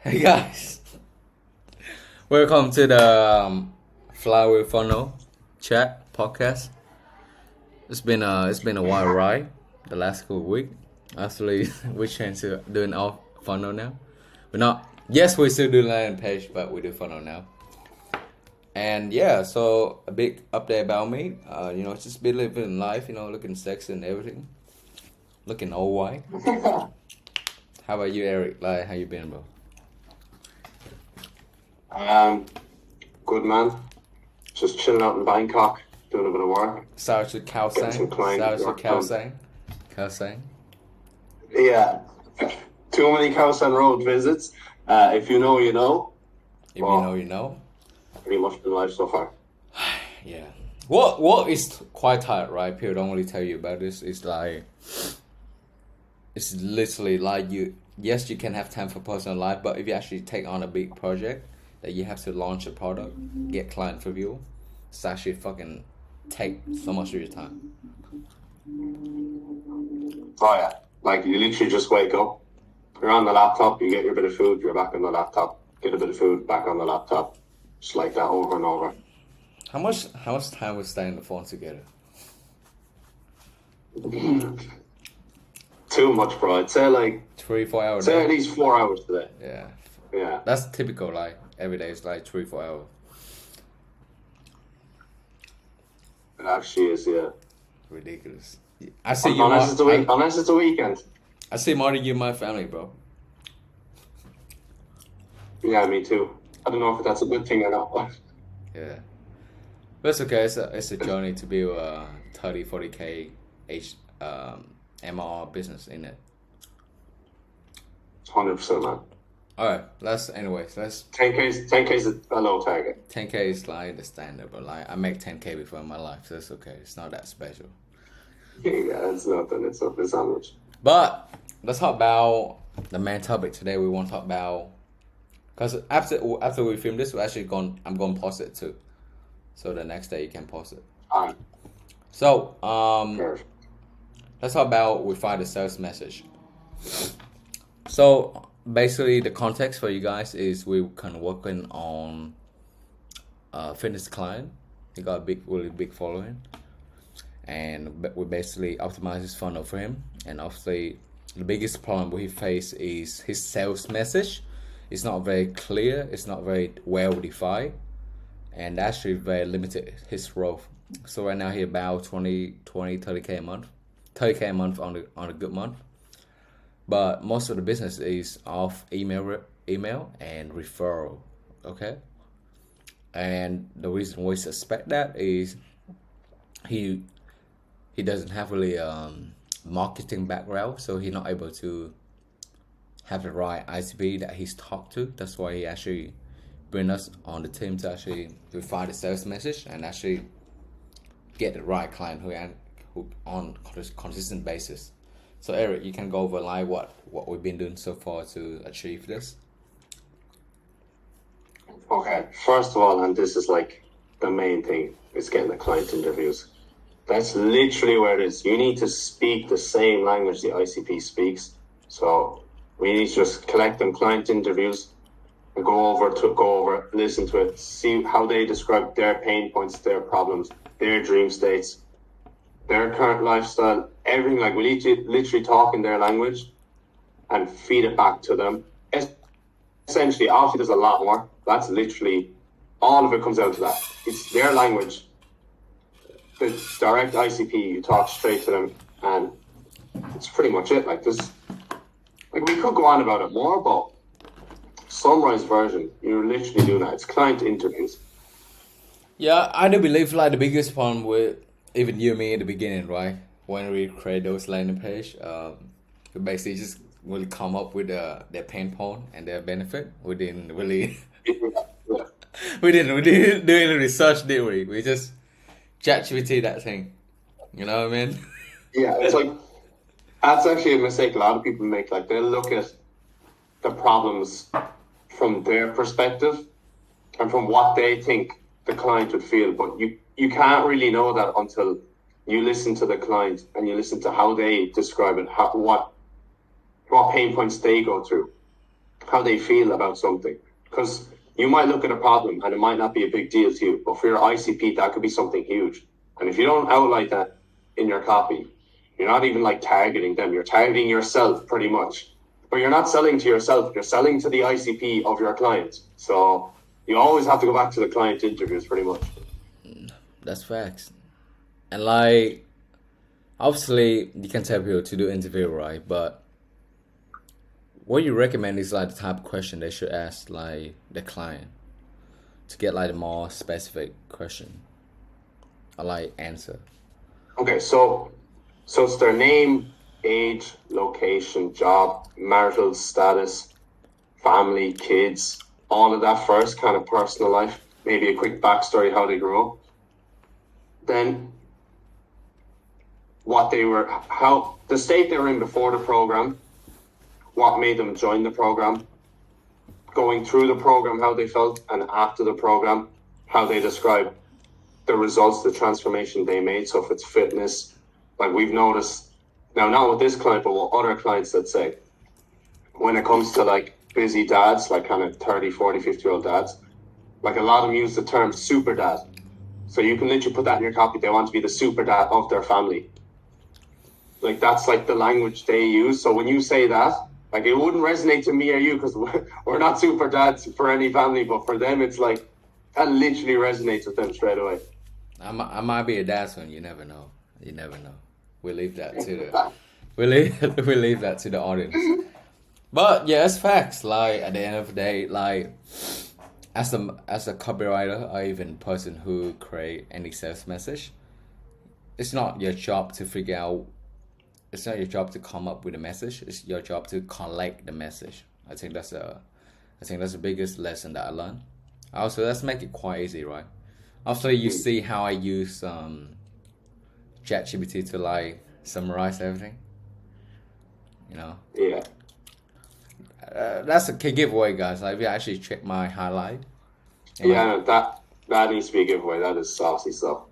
Hey guys, welcome to the Flower Funnel Chat podcast. It's been a while, right? The last couple of week. Actually, we changed to doing our funnel now. We're not. Yes, we still do landing page, but we do funnel now. And yeah, so a big update about me. Just be living life. Looking sexy and everything. Looking all white. How about you, Eric? Like, how you been, bro? Um, Good man. Just chilling out in Bangkok, doing a bit of work, Shout out to Khao getting some Sang. client Shout out to work Khao done. Sang. Khao Sang. Yeah, too many Khao San Road visits. If you know, you know. If you know, Well, you know. pretty much been life so far. Yeah. What is quite tight, right? People don't really tell you about this. It's like it's literally like you. Yes, you can have time for personal life, but if you actually take on a big project that you have to launch a product, get client review, it's actually fucking take so much of your time. Oh yeah, like you literally just wake up, you're on the laptop, you get your bit of food, you're back on the laptop, get a bit of food, back on the laptop, just like that over and over. How much time we stay on the phone together? Too much, bro. I'd say 3 4 hour say day. at least 4 hours today. Yeah. Yeah, That's typical. Like every day is like 3 4 hours. it actually is. Yeah, Ridiculous. I see you unless more. it's a week, unless it's a weekend. I see more than you, and my family, bro. Yeah, me too. I don't know if that's a good thing or not, but Yeah, but it's okay. It's a journey to build a 30 40K H MR business in it. 100%, man. All right, let's 10K is a low target. 10K is like the standard, but like I make 10K before in my life, so it's okay. It's not that special. Yeah, it's nothing. It's nothing that much. But let's talk about the main topic today. We want to talk about because after we film this, I'm going to post it too. So the next day you can post it. Alright, So perfect. let's talk about we find a sales message. So basically, the context for you guys is we kind of working on a fitness client. He got a really big following, and we basically optimize his funnel for him. And obviously, the biggest problem we face is his sales message. It's not very clear. It's not very well defined, and actually very limited his growth. So right now he about 30K a month, 30K a month on a good month. But most of the business is off email and referral. Okay, and the reason we suspect that is he he doesn't have really marketing background, so he's not able to have the right ICP that he's talked to. That's why he actually bring us on the team to actually refine the sales message and actually get the right client who on consistent basis. So Eric, you can go over like what we've been doing so far to achieve this. Okay, first of all, and this is like the main thing, is getting the client interviews. That's literally where it is. You need to speak the same language the ICP speaks. So we need to just collect them client interviews and go over, listen to it, see how they describe their pain points, their problems, their dream states, their current lifestyle, everything. Like we literally talk in their language and feed it back to them. Essentially, obviously, there's a lot more. That's literally all of it comes down to that. It's their language. The direct ICP, you talk straight to them, and it's pretty much it. Like we could go on about it more, but summarized version, you're literally doing that. It's client interviews. Yeah, I do believe like the biggest problem with even you and me in the beginning, right? When we create those landing page, we basically just really come up with their pain point and their benefit. We didn't really Yeah, we didn't do any research, did we? We just ChatGPT that thing. You know what I mean? yeah. It's like that's actually a mistake a lot of people make. Like they look at the problems from their perspective and from what they think the client would feel, but you can't really know that until you listen to the client and you listen to how they describe it, what pain points they go through. how they feel about something. Because you might look at a problem and it might not be a big deal to you, but for your ICP, that could be something huge. And if you don't outline that in your copy, you're not even like targeting them. You're targeting yourself pretty much. But you're not selling to yourself. You're selling to the ICP of your client. So you always have to go back to the client interviews pretty much. That's facts. And like, obviously, you can tell people to do interview, right? But what you recommend is like the type of question they should ask like the client to get like a more specific question or like answer. Okay, so it's their name, age, location, job, marital status, family, kids, all of that first, kind of personal life, maybe a quick backstory, how they grew up. Then what they were, how the state they were in before the program, what made them join the program, going through the program, how they felt, and after the program, how they describe the results, the transformation they made. So if it's fitness, like we've noticed, now not with this client, but with other clients, let's say, when it comes to like busy dads, like kind of 30, 40, 50-year-old dads, like a lot of them use the term super dad. So you can literally put that in your copy. They want to be the super dad of their family. Like that's like the language they use. So when you say that, like it wouldn't resonate to me or you because we're not super dads for any family, but for them it's like that literally resonates with them straight away. I might be a dad soon. You never know. You never know. We leave that to the we leave that to the audience. But yeah, it's facts. Like at the end of the day, like as a copywriter or even person who create any sales message, it's not your job to figure out. It's not your job to come up with a message. It's your job to collect the message. I think that's the biggest lesson that I learned. Also, let's make it quite easy, right? After you see how I use ChatGPT to like summarize everything, you know. Yeah. That's a key giveaway, guys. Like if you actually check my highlight. Yeah, that needs to be a giveaway. That is saucy stuff.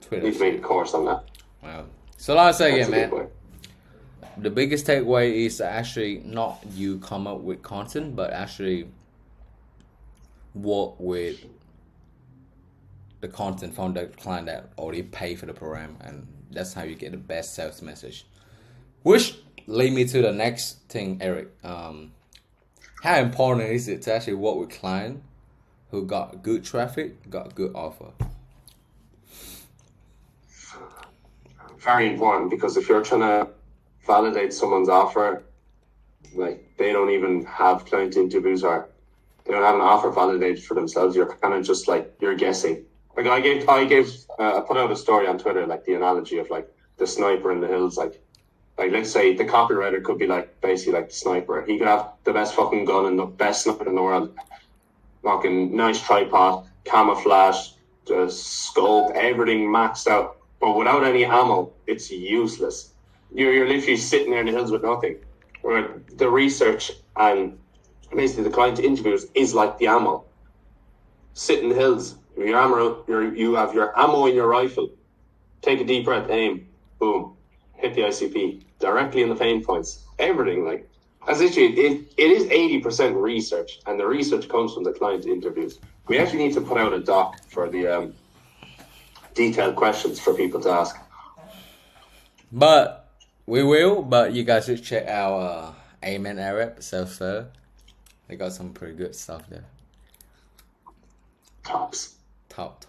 Twitter. Need to make a course on that. Wow. So like I say That's again, a man. giveaway. The biggest takeaway is actually not you come up with content, but actually work with the content from the client that already pay for the program, and that's how you get the best sales message. Which lead me to the next thing, Eric. How important is it to actually work with client who got good traffic, got good offer? Very important, because if you're trying to validate someone's offer, like they don't even have client interviews or they don't have an offer validated for themselves, you're kind of just like, you're guessing. Like I put out a story on Twitter, like the analogy of like the sniper in the hills. Like let's say the copywriter could be like basically like the sniper. He could have the best fucking gun and the best sniper in the world, fucking nice tripod, camouflage, the scope, everything maxed out. But without any ammo, it's useless. You're literally sitting there in the hills with nothing. Where the research and basically the client interviews is like the ammo. Sit in the hills. Your ammo, you have your ammo in your rifle. Take a deep breath, aim, boom, hit the ICP directly in the pain points. Everything, like, as literally, it is 80% research, and the research comes from the client interviews. We actually need to put out a doc for the detailed questions for people to ask. But we will. But you guys should check out Amen Arab self-serve. They got some pretty good stuff there. Tops. Top.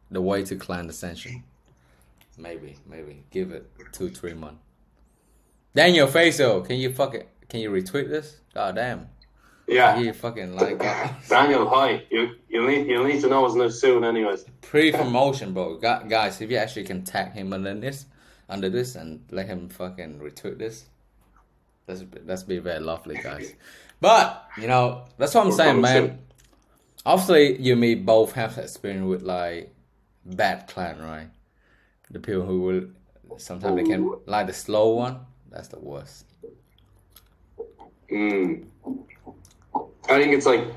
The way to climb ascension. Maybe. Give it 2-3 months. Daniel Faisal, can you retweet this? God damn. Yeah. You fucking like Daniel, hi. You'll need to know us soon anyways. Pre-promotion, bro. Guys, if you actually can tag him under this and let him fucking retweet this, that's be very lovely, guys. But, you know, that's what I'm saying, man. Soon. Obviously, you and me both have experience with like bad client, right? The people who will sometimes they can like the slow one. That's the worst. I think it's like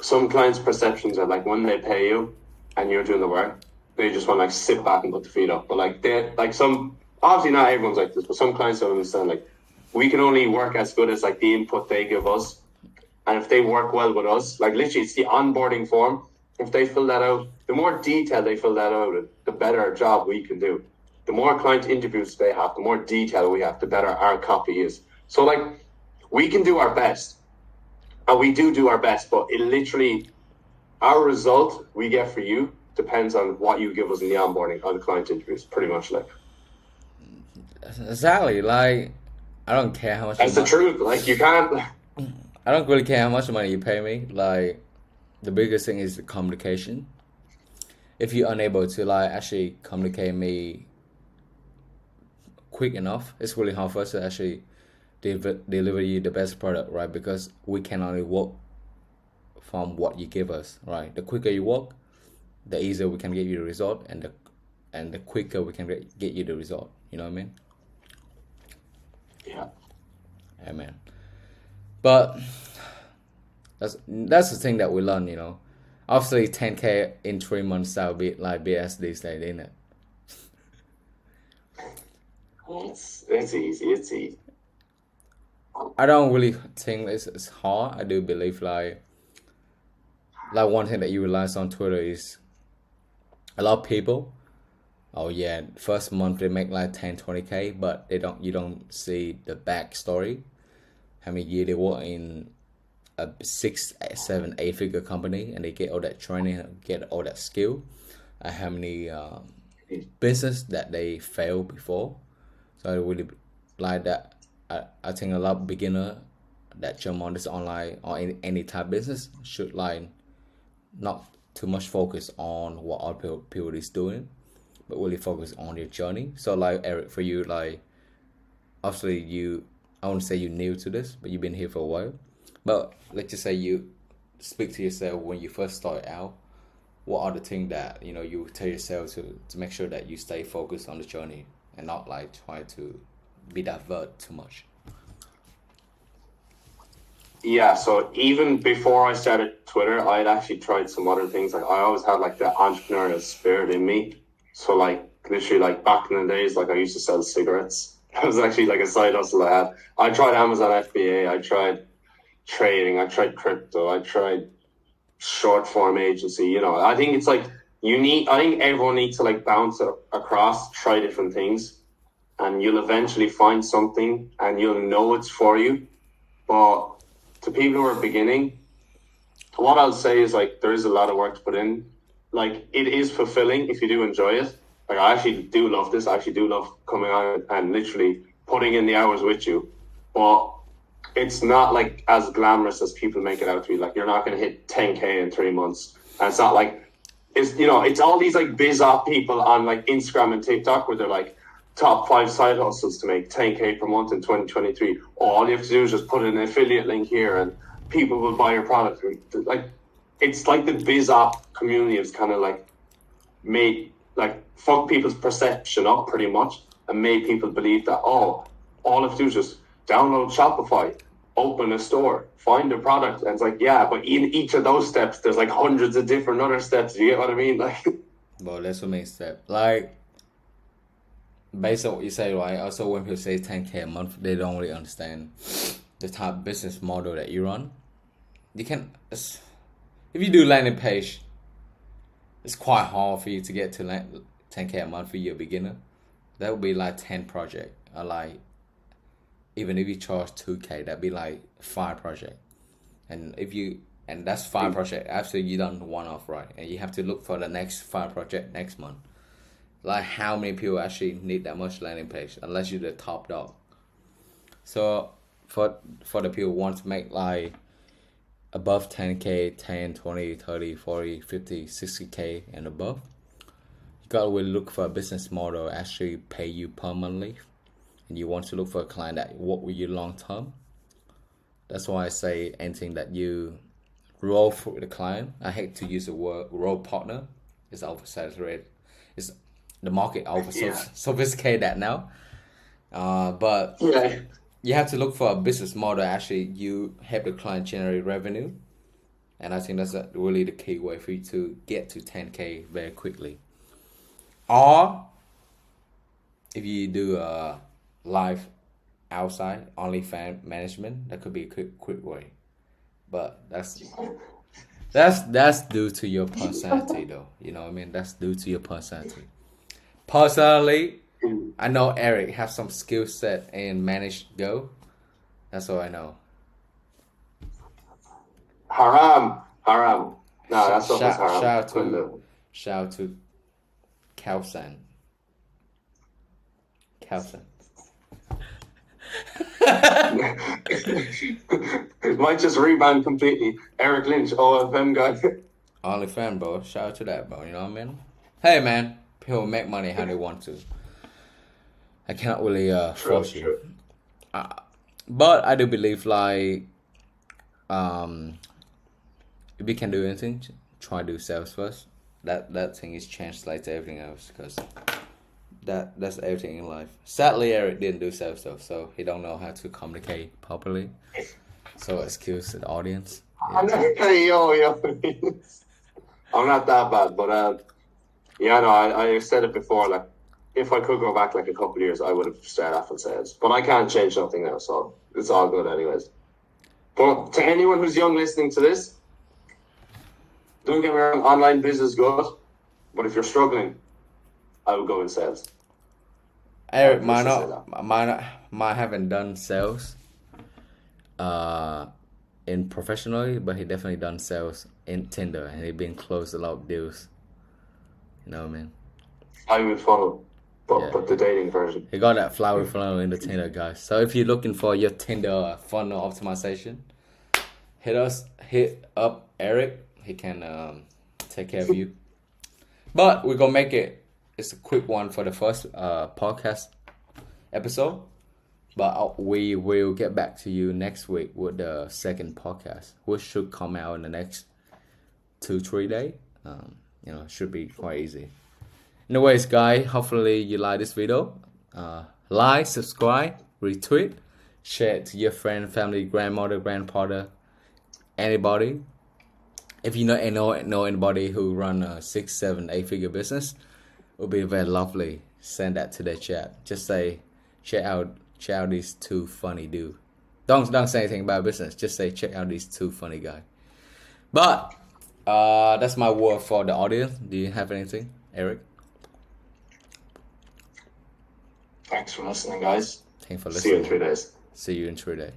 some clients' perceptions are like when they pay you and you're doing the work, they just want to like sit back and put the feet up. But like they like some, obviously not everyone's like this, but some clients don't understand. Like we can only work as good as like the input they give us. And if they work well with us, like literally it's the onboarding form. If they fill that out, the more detail they fill that out, the better job we can do. The more client interviews they have, the more detail we have, the better our copy is. So like we can do our best, and we do our best, but it literally, our result we get for you depends on what you give us in the onboarding on the client interviews, pretty much. Like Exactly. Like, I don't care how much that's the money. truth. Like you can't. I don't really care how much money you pay me. Like, the biggest thing is the communication. If you're unable to like actually communicate me quick enough, it's really hard for us to actually deliver you the best product, right? Because we can only work from what you give us, right? The quicker you work, the easier we can get you the result, and the quicker we can get you the result. You know what I mean? Yeah. Amen. But that's the thing that we learn, you know. Obviously, 10K in 3 months, that would be like BS these days, isn't it? It's easy. It's easy. I don't really think it's hard. I do believe like one thing that you realize on Twitter is a lot of people. Oh yeah, first month they make like 10, 20K, but you don't see the backstory. How many years they work in a 6, 7, 8 figure company, and they get all that training, get all that skill. How many business that they failed before. So I really like that. I think a lot of beginner that jump on this online or any type of business should like not too much focus on what other people is doing, but really focus on your journey. So like Eric, for you, like obviously I won't say you're new to this, but you've been here for a while. But let's just say you speak to yourself when you first start out. What are the things that you tell yourself to make sure that you stay focused on the journey and not like try to be divert too much? Yeah, so even before I started Twitter, I had actually tried some other things. Like I always had like the entrepreneurial spirit in me. So like literally like back in the days, like I used to sell cigarettes. That was actually like a side hustle I had. I tried Amazon FBA, I tried trading, I tried crypto, I tried short form agency. I think it's like I think everyone needs to like bounce across, try different things, and you'll eventually find something and you'll know it's for you. But to people who are beginning, what I'll say is like there is a lot of work to put in. Like it is fulfilling if you do enjoy it. Like I actually do love this. I actually do love coming on and literally putting in the hours with you. But it's not like as glamorous as people make it out to be. Like you're not going to hit 10K in 3 months. And it's not like it's all these like biz op people on like Instagram and TikTok where they're like top 5 side hustles to make 10K per month in 2023. All you have to do is just put an affiliate link here and people will buy your product. Like it's like the biz op community is kind of like made like fuck people's perception up pretty much and made people believe that all you have to do is just download Shopify, open a store, find a product, and it's like but in each of those steps there's like hundreds of different other steps. You get what I mean? Like Well, that's what makes step. Like based on what you say, right? Also, when people say 10K a month, they don't really understand the type of business model that you run. You can, if you do landing page, it's quite hard for you to get to 10K a month for your beginner. That would be like 10 project, or like even if you charge 2K, that'd be like 5 project. And that's 5 project after you done one off, right? And you have to look for the next 5 project next month. Like how many people actually need that much landing page unless you're the top dog. So for the people who want to make like above 10K, 10, 20, 30, 40, 50, 60K and above, you gotta really look for a business model actually pay you permanently, and you want to look for a client that work with you long term. That's why I say anything that you roll for the client. I hate to use the word role partner. It's oversaturated. It's the market sophisticated that now. But yeah. you have to look for a business model actually you help the client generate revenue. And I think that's really the key way for you to get to 10K very quickly. Or if you do live outside OnlyFans management, that could be a quick way. But that's due to your personality, though. You know what I mean? That's due to your personality. Personally, I know Eric has some skill set in managed Go. That's all I know. Haram. No, that's not haram. Shout out to Kalsan. It might just rebound completely. Eric Lynch, OFM guy. OnlyFans, bro. Shout out to that, bro. You know what I mean? Hey, man. People make money how they want to. I cannot really force you. But I do believe, like, if you can do anything, try to do sales first. That thing is translated to everything else, because that's everything in life. Sadly, Eric didn't do sales stuff, so he don't know how to communicate properly. So excuse the audience. Yo. I'm not that bad, but yeah, no, I said it before. Like, if I could go back like a couple of years, I would have started off in sales. But I can't change nothing now, so it's all good, anyways. But to anyone who's young listening to this, don't get me wrong, online business is good. But if you're struggling, I would go in sales. Eric might haven't done sales in professionally, but he definitely done sales in Tinder, and he been closed a lot of deals. You know what I mean? I would follow, but the dating version. He got that flower funnel in the Tinder, guys. So if you're looking for your Tinder funnel optimization, hit up Eric. He can take care of you. But we're gonna make it. It's a quick one for the first podcast episode. But we will get back to you next week with the second podcast, which should come out in the next 2-3 days. It should be quite easy. Anyways, guys, hopefully you like this video. Like, subscribe, retweet, share it to your friend, family, grandmother, grandfather, anybody. If you know anybody who run a 6, 7, 8 figure business, it would be very lovely. Send that to their chat. Just say, check out these two funny dudes. Don't say anything about business. Just say, check out these two funny guys. But that's my word for the audience. Do you have anything, Eric? Thanks for listening, guys. Thanks for listening. See you in 3 days. See you in 3 days.